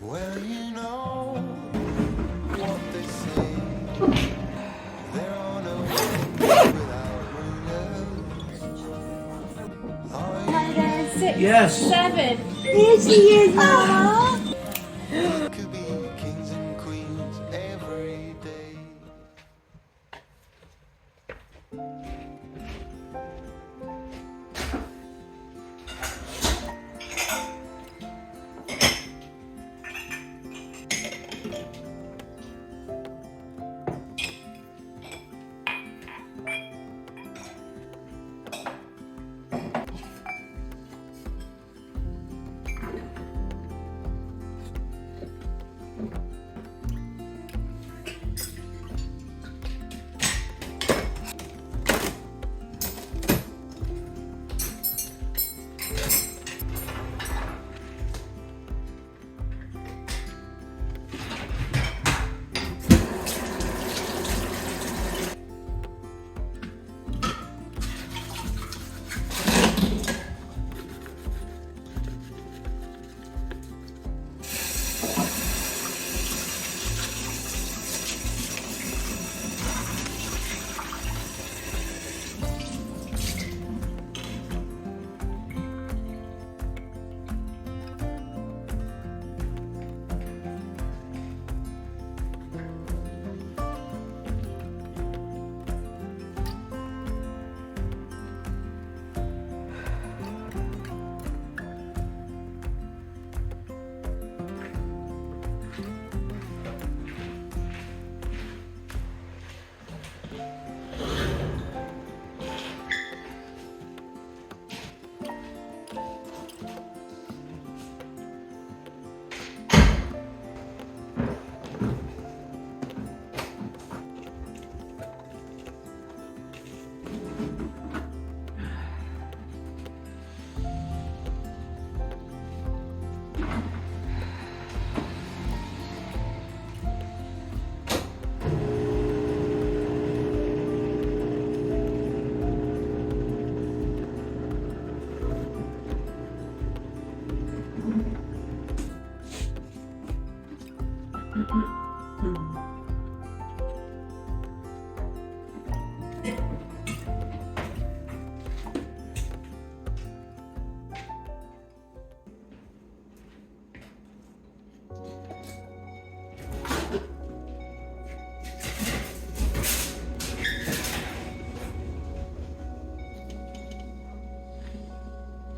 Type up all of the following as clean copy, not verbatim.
Well, you know what they say. There are no wings without wingers. Oh, Six, Yes. 7. Here she is, Mama. we could be kings and queens every day.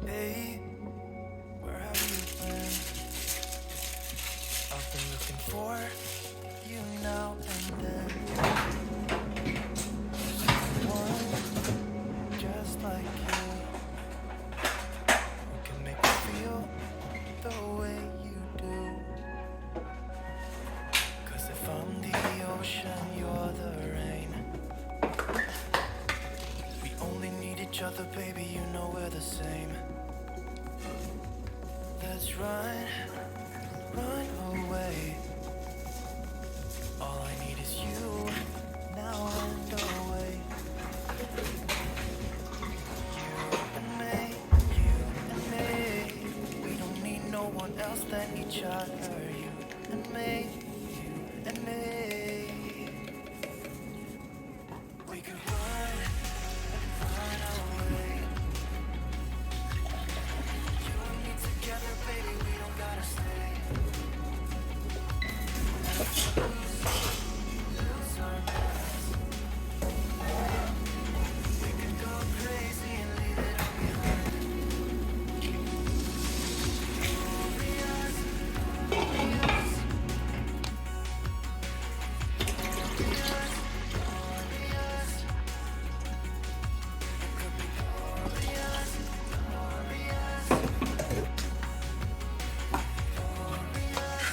Hey, where have you been? I've been looking for you now and then. One just like you, who can make me feel the way you do. 'Cause if I'm the ocean, you're the rain. We only need each other, baby, you know we're the same. Let's run away. All I need is you, now and always. You and me, you and me. We don't need no one else than each other. You and me, you and me. We could run away. You and me together, baby, we don't gotta stay. Lose our past. We could go crazy and leave it all behind. Glorious, glorious, glorious, glorious. It could be glorious, glorious, glorious,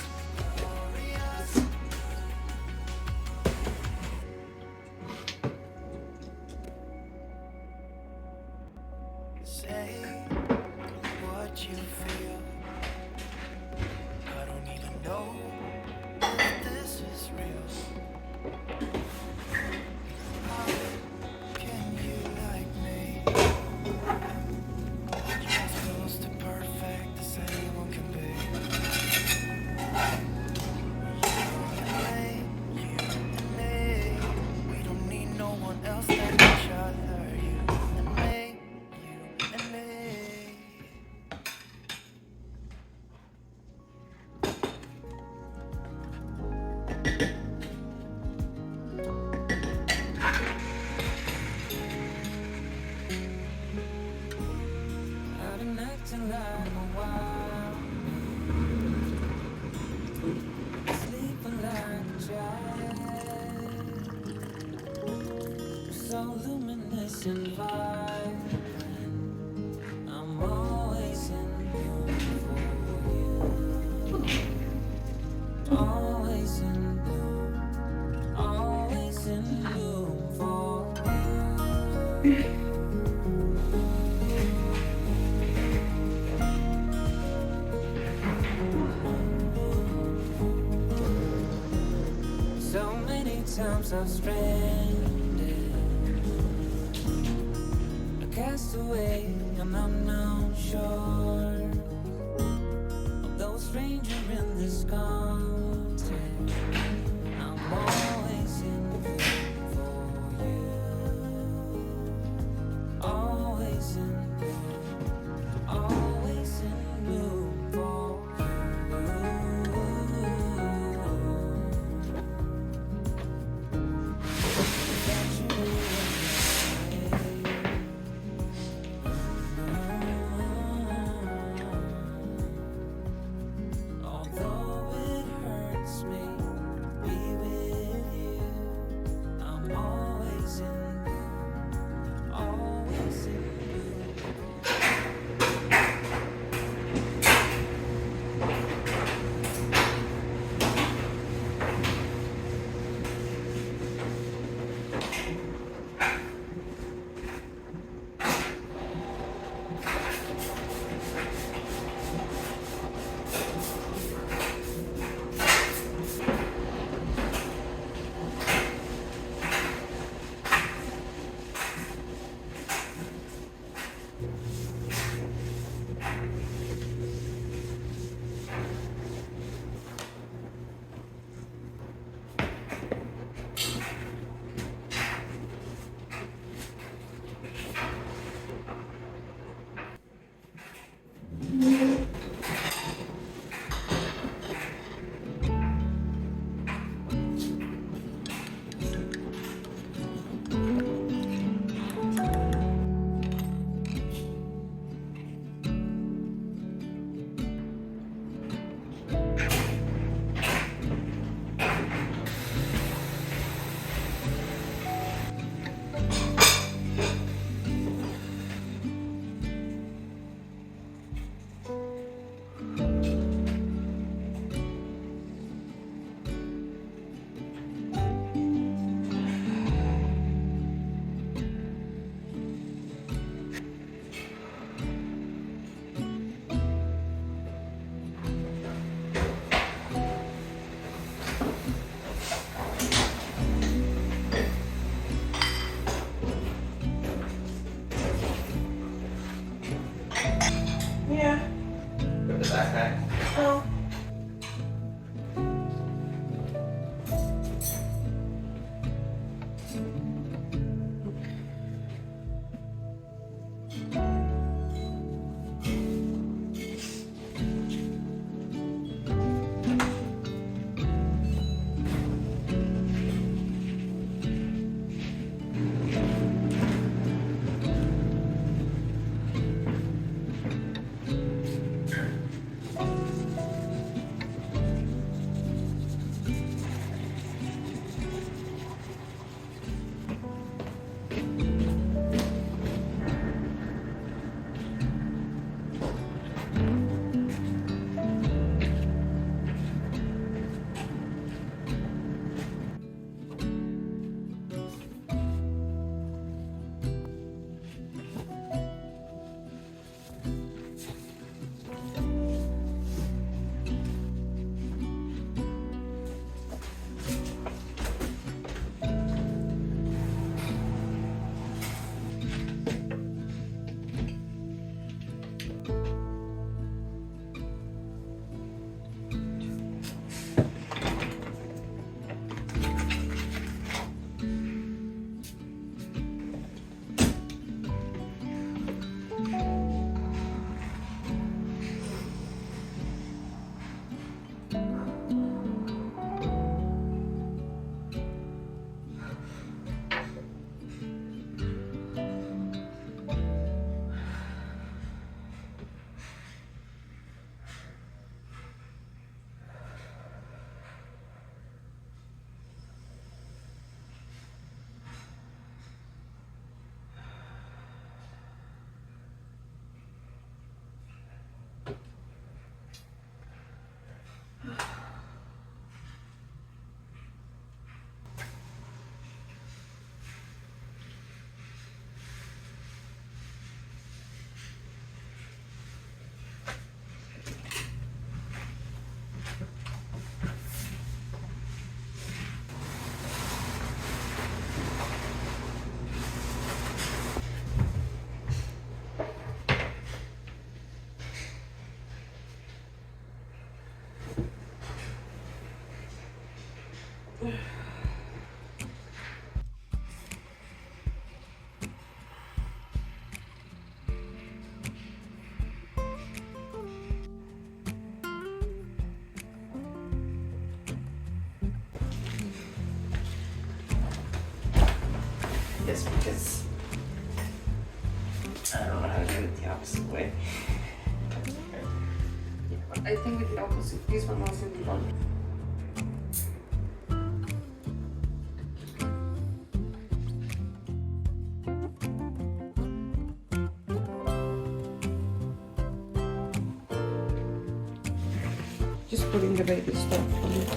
glorious. I've been acting like a wild, sleeping like a child, so luminous and vibrant. I'm always in bloom for you, always in bloom, always in bloom for you. So many times I've stranded, a castaway on unknown shore, although a stranger in this continent. I'm always in bloom for you, always in bloom, always in bloom for you. Although Yes, because I don't know how to do it the opposite way. I think with the opposite, this one also be done. Just putting the baby stuff on it.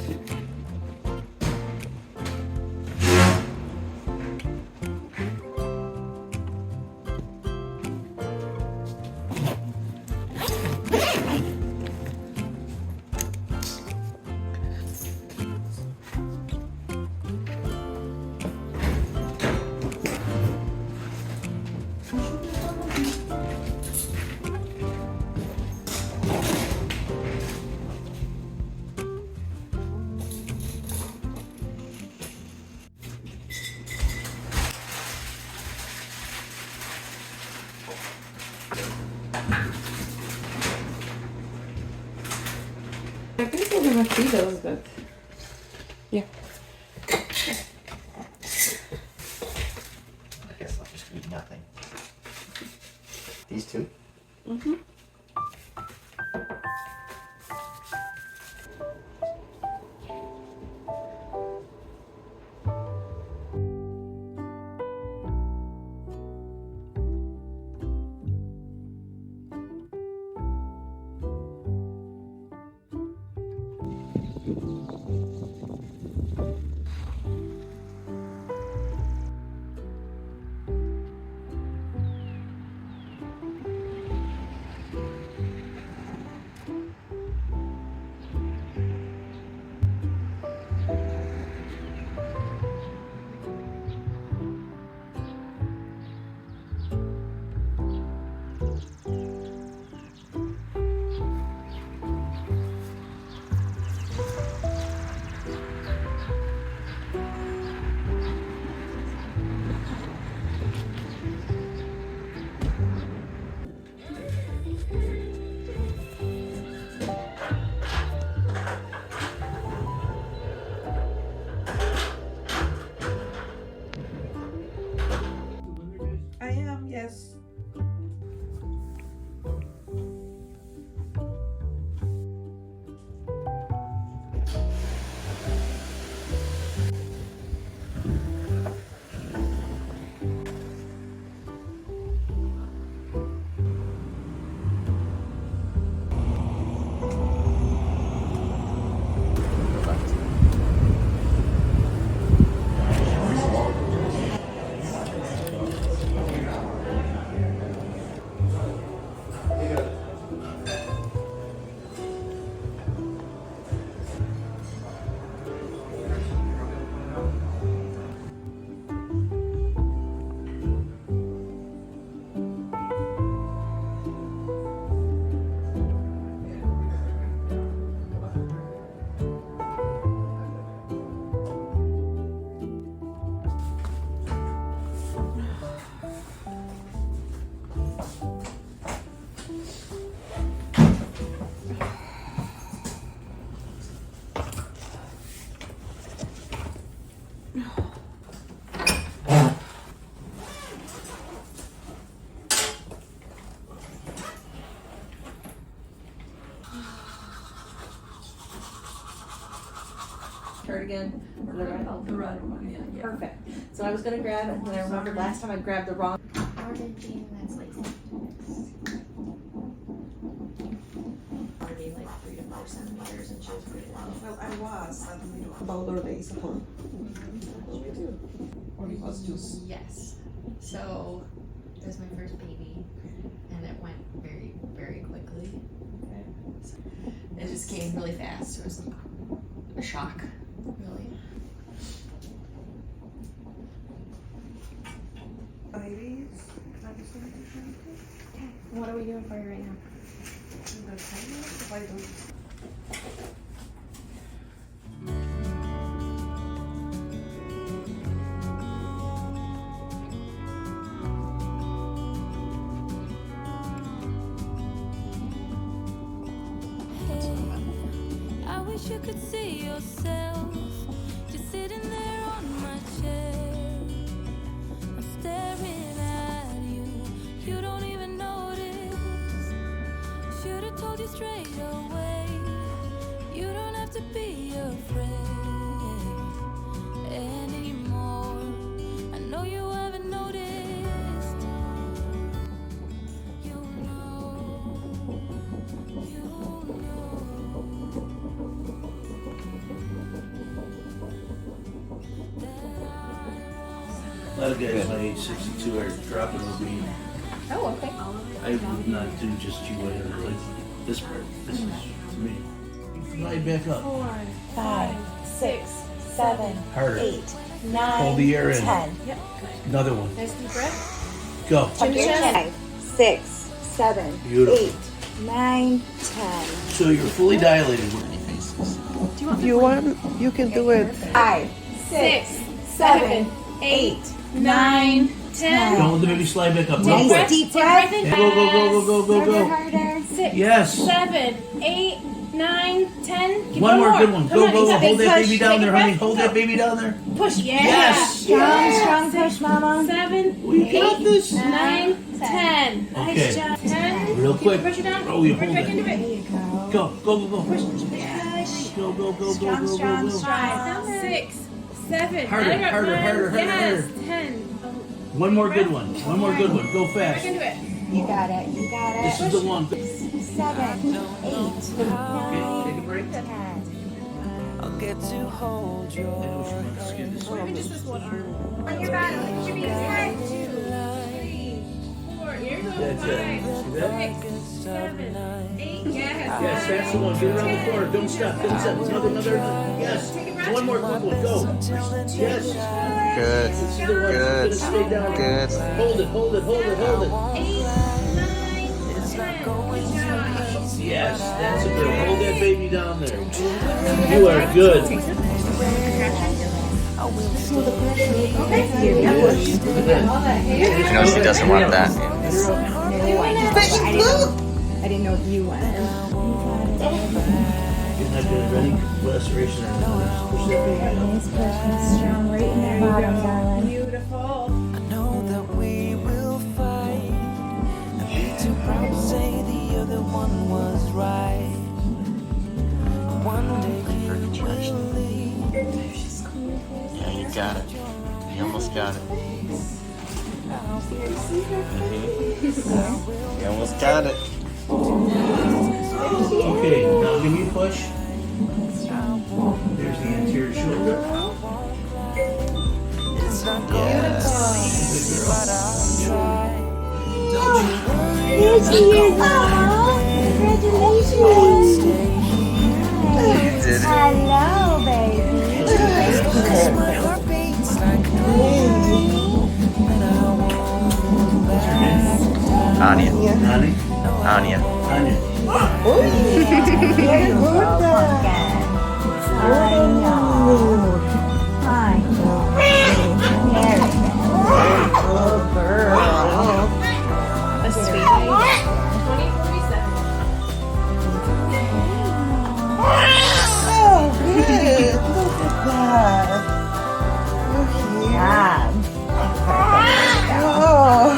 I think we're gonna feed us that. Yeah. I guess I'll just eat nothing. These two? Mm-hmm. I am, yes. Cardigan, the red one. The red one, yeah. Perfect. So I was gonna grab it, and then I remembered last time I grabbed the wrong. Ordered Jean, that's like already like 3 to 4 centimeters, and she was pretty low. Well, I was suddenly about our days upon. Or it was just. Yes. So it was my first baby, and it went very, very quickly. So it just came really fast. It was a shock, really. Iris, What are we doing for you right now? if I don't. wish you could see yourself just sitting there on my chair. I'm staring at you, you don't even notice. Should've told you straight away, you don't have to be afraid anymore. I know you haven't noticed. You know, you A lot of guys my age, 62, are dropping the weed. Oh, okay. I would not do just you whatever. Like this part, this is to me. Slide back up. 5, 6, 7, Harder. 8, 9, Hold the air in. 10. Another one. Nice deep breath. Go. Chin to chest. 5, 6, 7, Beautiful. 8, 9, 10. So you're fully dilated. You want? You can do it. 5, 6, 7, 8, 9, 10. Don't let the baby slide back up. Real Nice quick. deep breath. And go, go, go, go, go, go, go. Harder. 6, Yes. 7, 8, 9, 10. Keep One more good one. Come Go, on, go, you go. got Hold big that push. baby down Take a there, breath. honey. Hold that baby down there. Push. Yeah. Yes. Strong push, mama. 7, We got 8, this. 9, 10. Okay. Nice job. 10. Real Keep quick. the pressure down. Oh, you Push hold back it. into it. There you go. Go, go, go, go. Push. Go, go, go, go, Strong, go, strong, go, go. strong. 6, 7. Harder, Now you're up, harder, 9. harder, harder, Yes. harder. 10. One more good one. One more good one. Go Back fast. into it. You got it. You got This it. is the one. 7, 8, 9, Take a break. 10. I'll get to hold your Maybe just this one arm. On your bottom. It should be 10. 2, 3, 4. Here goes. That's it. 5, See that? 6, 7, 8. Yes. Yes, that's the one. Get around the corner. Don't stop. Don't stop. Another. Yes. One more quick one. Go. Yes. Good. This is the one. Good. It's gonna stay down. Good. Hold it. Hold it. Hold it. Hold it. 8, 9, 10. Good job. Yes. That's a good. Hold that baby down there. You are good. You know she doesn't want that. I didn't know if you went. You're not doing ready. Restoration. Push that baby down. Nice push, strong right in there. Bottom, darling. Beautiful. I know that we will fight. And be too proud to say the other one was right. One day you will leave. Yeah, you got it. You almost got it. You almost got it. Okay, now give me a push. There's the anterior shoulder. It's not going Yes. but I'll try. Here she is. Congratulations. You did it. Hello, baby. My heart beats like and I won't back. Anya. Honey. Anya. Anya. You're pumpkin. I know. I know. Very good girl. A sweet 2047. Oh, good. Look at that. Look here. Yeah. Oh.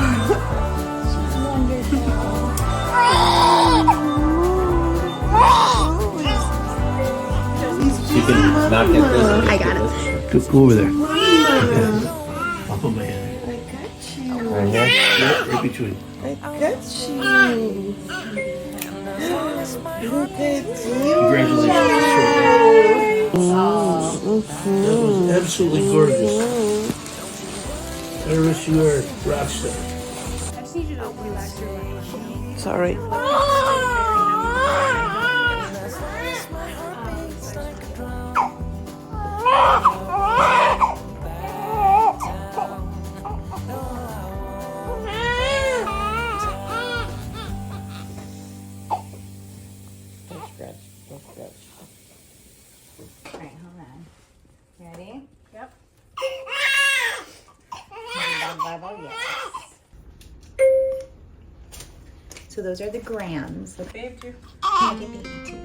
You can knock that this. I got it. Go over there. Okay. I'll put my hand. Right here. Yeah, right between. I got you. Look at you. Congratulations. That was absolutely gorgeous. Iris, you are a rock star. I just need you to relax your leg. Sorry. Alright, hold on. Ready? Yep. Dog Bible, yes. So those are the grams. Babe, too. Make it baby too.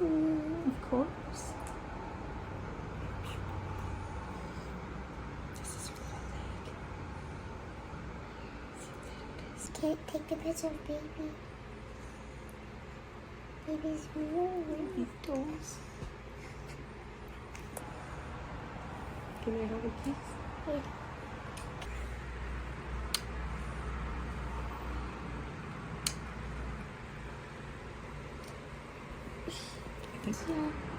Of course. Can't take the picture of baby. Baby's moving. His toes. Can I have a kiss? Yeah.